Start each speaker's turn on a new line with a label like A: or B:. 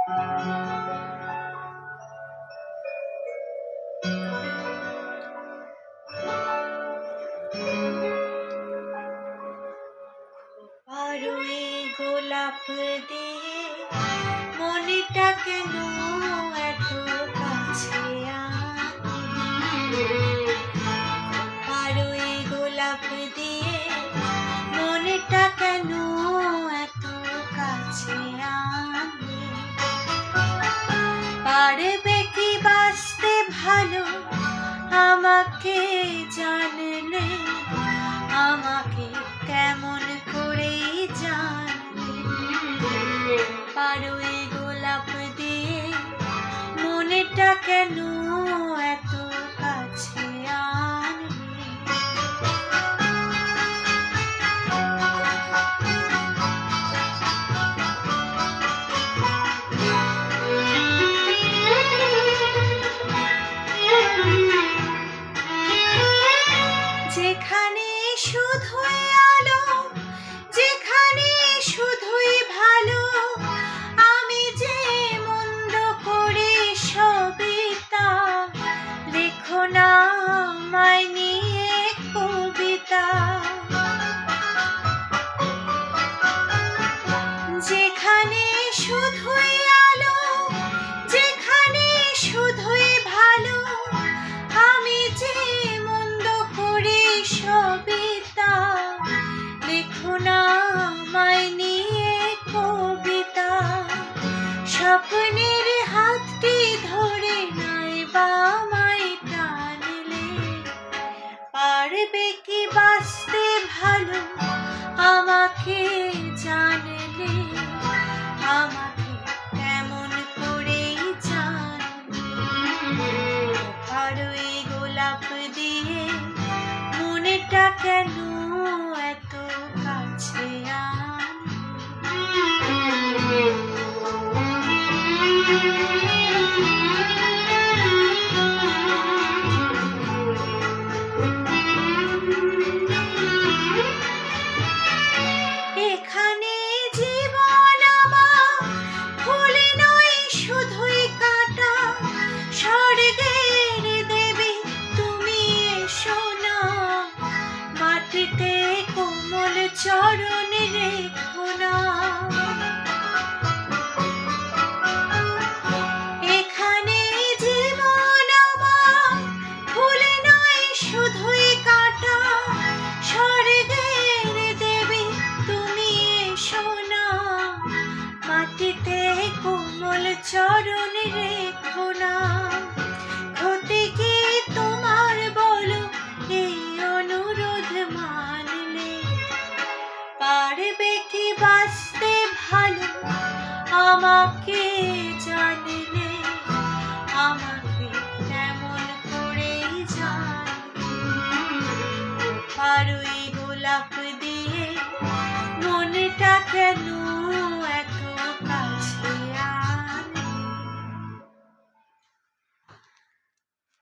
A: আরোই গোলাপ দিয়ে মনটা কেন এত কাছে আরোই গোলাপ দিয়ে মনটা কেন এত কাছে পারবে কি বাঁচতে ভালো আমাকে জানলে আমাকে কেমন করে জানলে পারোই গোলাপ দিয়ে মনটা কেন এত কাছে যেখানে শুধুই আলো যেখানে শুধুই ভালো আমি যে মন্দ করে সবিতা লেখো না আমায় নিয়ে কবিতা যেখানে শুধুই আলো যেখানে শুধুই ভালো আমি যে মন্দ করে সবিতা লেখো না আমায় নিয়ে কবিতা স্বপ্নের হাতটি ধরে নাই বা আমায় টানলে পারবে কি বাঁচতে ভালো আমাকে জানলে আমাকে কেমন করে জানলে আরোই গোলাপ দিয়ে মনটা কেন এত কাছে এখানে জীবন আমার ফুল নয় শুধুই কাঁটা স্বর্গের দেবী তুমি এসো না মাটিতে কোমল চরণ রেখো না এখানে জীবন আমার ফুল নয় শুধুই কাঁটা স্বর্গের দেবী তুমি এসো না মাটিতে কোমল চরণ রেখো না ক্ষতি কি তোমার বলো এই অনুরোধ মানলে পারবে কি বাঁচতে ভালো আমাকে জানলে আমাকে কেমন করে জানলে আরোই গোলাপ দিয়ে মনটা কেন